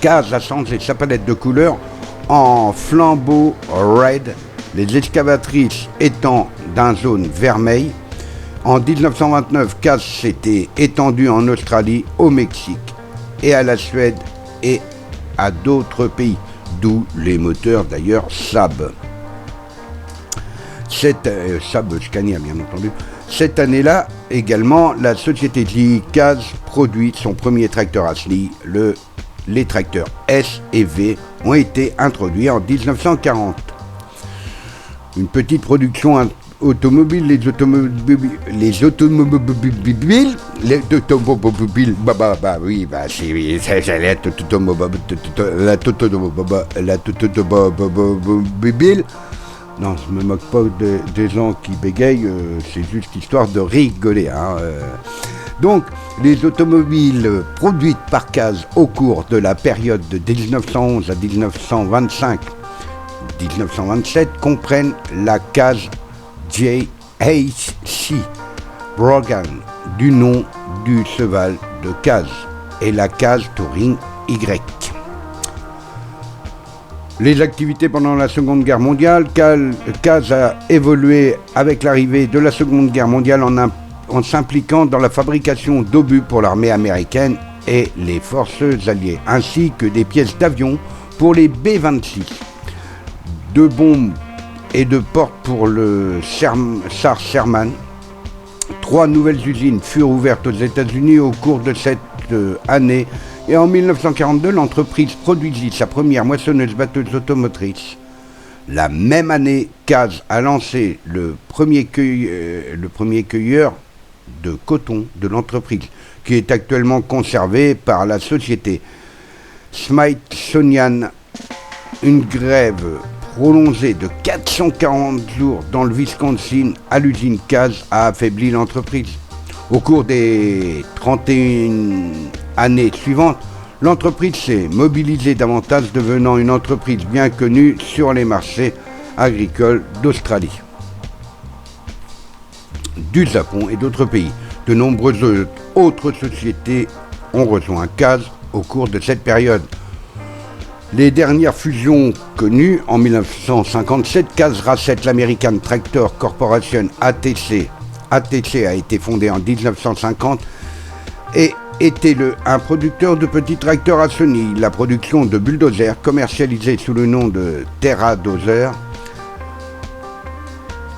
Caz a changé sa palette de couleurs en flambeau red, les excavatrices étant d'un jaune vermeil. En 1929, Caz s'était étendu en Australie, au Mexique et à la Suède et à d'autres pays, d'où les moteurs d'ailleurs Saab. Saab Scania bien entendu. Cette année-là, également, la société J.I. Caz produit son premier tracteur Ashley. Les tracteurs S et V ont été introduits en 1940. Une petite production automobile, les automobiles, non, je me moque pas des gens qui bégayent, c'est juste histoire de rigoler. Donc, les automobiles produites par Caz au cours de la période de 1911 à 1925-1927 comprennent la Caz JHC Brogan, du nom du cheval de Caz, et la Caz Touring Y. Les activités pendant la Seconde Guerre mondiale, Caz a évolué avec l'arrivée de la Seconde Guerre mondiale en s'impliquant dans la fabrication d'obus pour l'armée américaine et les forces alliées, ainsi que des pièces d'avion pour les B-26, de bombes et de portes pour le SAR Sherman. 3 nouvelles usines furent ouvertes aux États-Unis au cours de cette année. Et en 1942, l'entreprise produisit sa première moissonneuse batteuse automotrice. La même année, Caz a lancé le premier cueilleur de coton de l'entreprise, qui est actuellement conservé par la société Smithsonian. Une grève prolongée de 440 jours dans le Wisconsin à l'usine Caz a affaibli l'entreprise. Au cours des 31 années suivantes, l'entreprise s'est mobilisée davantage, devenant une entreprise bien connue sur les marchés agricoles d'Australie, du Japon et d'autres pays. De nombreuses autres sociétés ont rejoint Caz au cours de cette période. Les dernières fusions connues en 1957, Caz rachète l'American Tractor Corporation ATC. ATC a été fondée en 1950 et était un producteur de petits tracteurs à chenilles. La production de bulldozers, commercialisée sous le nom de Terra-Dozer,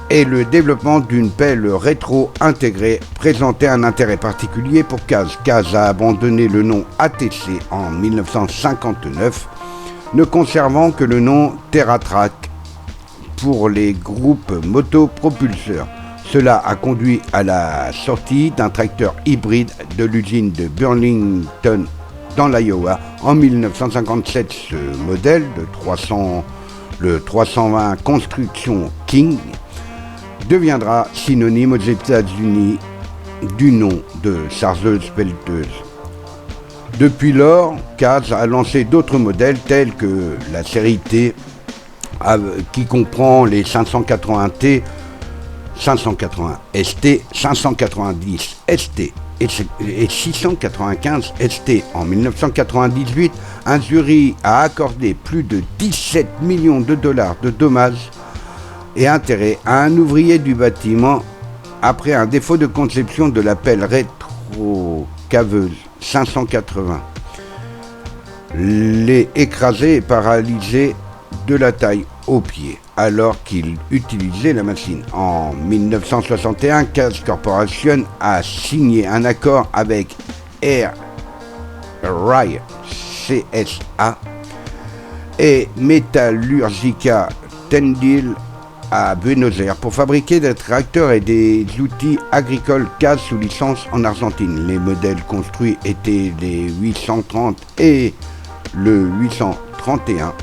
et le développement d'une pelle rétro intégrée présentait un intérêt particulier pour Caz. Caz a abandonné le nom ATC en 1959, ne conservant que le nom TerraTrac pour les groupes motopropulseurs. Cela a conduit à la sortie d'un tracteur hybride de l'usine de Burlington dans l'Iowa en 1957. Ce modèle le 320 Construction King deviendra synonyme aux États-Unis du nom de chargeuse pelleteuse. Depuis lors, Caz a lancé d'autres modèles tels que la série T, qui comprend les 580T, 580 ST, 590 ST et 695 ST. En 1998, un jury a accordé plus de 17 millions de dollars de dommages et intérêts à un ouvrier du bâtiment après un défaut de conception de la pelle rétro-caveuse 580. Les écrasé et paralysé de la taille aux pieds alors qu'il utilisait la machine. En 1961, Caz Corporation a signé un accord avec Air Ride CSA et Metallurgica Tyndall à Buenos Aires pour fabriquer des tracteurs et des outils agricoles CAS sous licence en Argentine. Les modèles construits étaient les 830 et le 831,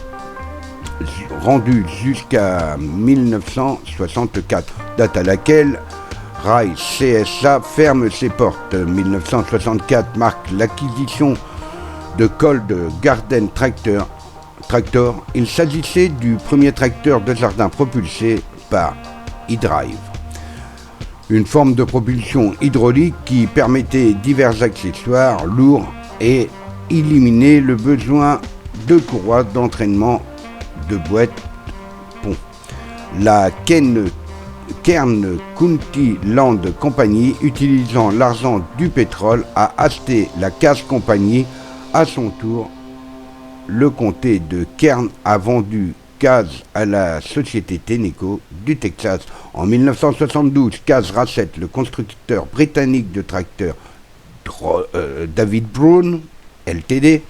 rendus jusqu'à 1964, date à laquelle Rail CSA ferme ses portes. 1964 marque l'acquisition de Cold Garden Tractor. Il s'agissait du premier tracteur de jardin propulsé par e-drive, une forme de propulsion hydraulique qui permettait divers accessoires lourds et éliminait le besoin de courroies d'entraînement de boîtes pont. La Kern County Land Company, utilisant l'argent du pétrole, a acheté la CAS Company. À son tour, le comté de Kern a vendu CAS à la société Tenneco du Texas. En 1972, CAS rachète le constructeur britannique de tracteurs David Brown Ltd.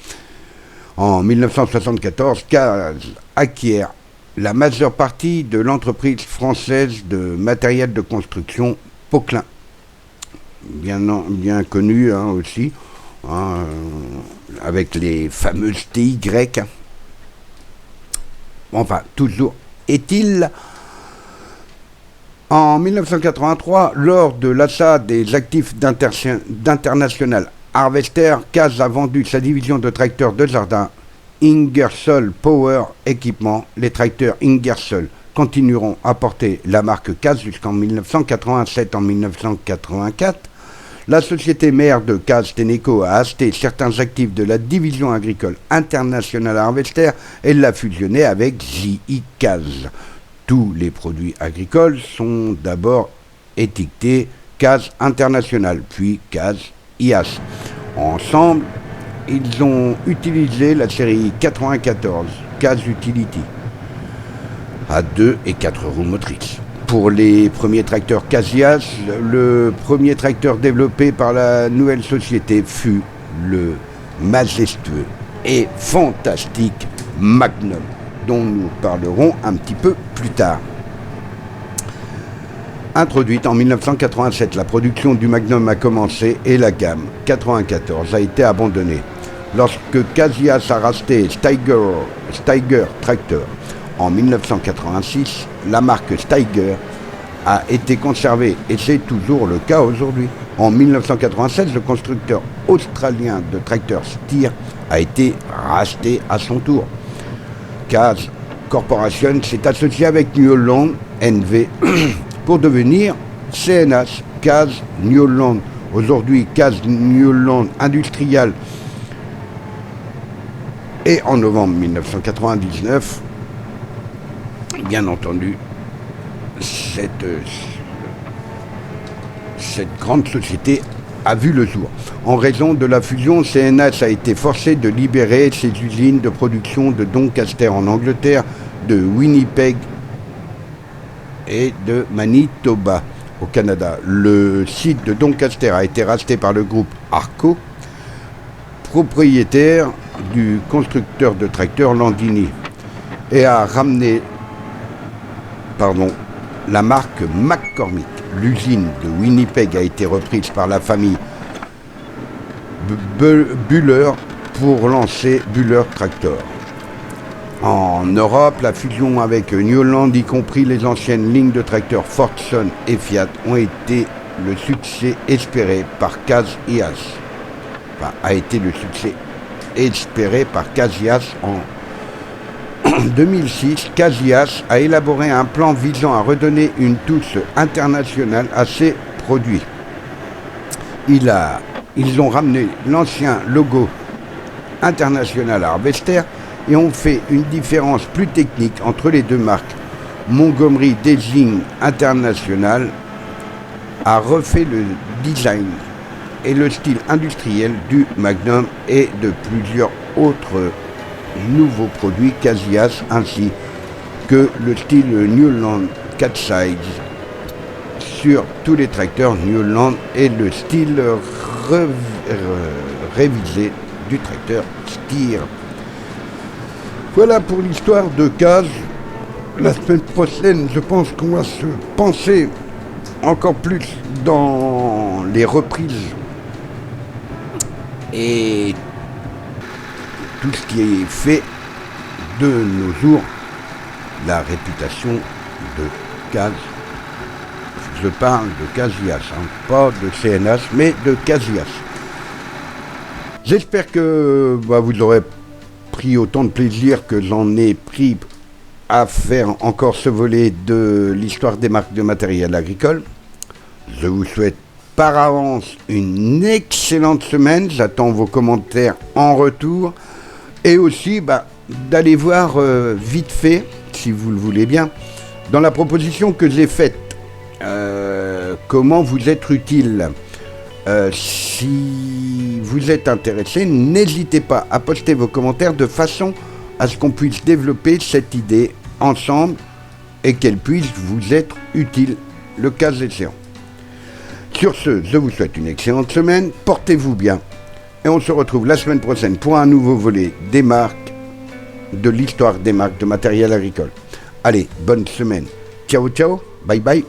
En 1974, CAS acquiert la majeure partie de l'entreprise française de matériel de construction Poquelin, bien connue aussi, avec les fameuses TY. Enfin, toujours est-il, en 1983, lors de l'achat des actifs d'International Harvester, CAS a vendu sa division de tracteurs de jardin Ingersoll Power Equipment. Les tracteurs Ingersoll continueront à porter la marque CAS jusqu'en 1987. En 1984, la société mère de CAS, Tenneco, a acheté certains actifs de la division agricole International Harvester et l'a fusionné avec JI CAS. Tous les produits agricoles sont d'abord étiquetés CAS International, puis CAS IAS. Ensemble, ils ont utilisé la série 94 CAS Utility à 2 et 4 roues motrices. Pour les premiers tracteurs CAS-IAS, le premier tracteur développé par la nouvelle société fut le majestueux et fantastique Magnum, dont nous parlerons un petit peu plus tard. Introduite en 1987, la production du Magnum a commencé et la gamme 94 a été abandonnée. Lorsque CAS-IAS a racheté Steiger Tractor en 1986, la marque Steiger a été conservée et c'est toujours le cas aujourd'hui. En 1996, le constructeur australien de tracteurs Steer a été racheté à son tour. CAS Corporation s'est associé avec New Holland NV pour devenir CNH, CAS New Holland. Aujourd'hui, CAS New Holland Industrial. Et en novembre 1999, bien entendu, cette grande société a vu le jour. En raison de la fusion, CNH a été forcé de libérer ses usines de production de Doncaster en Angleterre, de Winnipeg et de Manitoba au Canada. Le site de Doncaster a été racheté par le groupe Arco, propriétaire du constructeur de tracteurs Landini, et a ramené la marque McCormick. L'usine de Winnipeg a été reprise par la famille Buller pour lancer Buller Tractor. En Europe, la fusion avec New Holland, y compris les anciennes lignes de tracteurs Fordson et Fiat, ont été le succès espéré par CAS-IAS. A été le succès espéré par CAS-IAS. En 2006, CAS-IAS a élaboré un plan visant à redonner une touche internationale à ses produits. Ils ont ramené l'ancien logo International Harvester et ont fait une différence plus technique entre les deux marques. Montgomery Design International a refait le design et le style industriel du Magnum et de plusieurs autres nouveaux produits CAS-IAS, ainsi que le style New Holland Cat Size sur tous les tracteurs New Holland et le style révisé du tracteur Steer. Voilà pour l'histoire de CAS. La semaine prochaine, je pense qu'on va se penser encore plus dans les reprises et tout ce qui est fait de nos jours, la réputation de Caz. Je parle de Casillas, pas de CNH, mais de Casillas. J'espère que vous aurez pris autant de plaisir que j'en ai pris à faire encore ce volet de l'histoire des marques de matériel agricole. Je vous souhaite par avance une excellente semaine. J'attends vos commentaires en retour. Et aussi d'aller voir vite fait, si vous le voulez bien, dans la proposition que j'ai faite, comment vous être utile. Si vous êtes intéressé, n'hésitez pas à poster vos commentaires de façon à ce qu'on puisse développer cette idée ensemble et qu'elle puisse vous être utile, le cas échéant. Sur ce, je vous souhaite une excellente semaine, portez-vous bien et on se retrouve la semaine prochaine pour un nouveau volet des marques, de l'histoire des marques de matériel agricole. Allez, bonne semaine. Ciao, ciao, bye bye.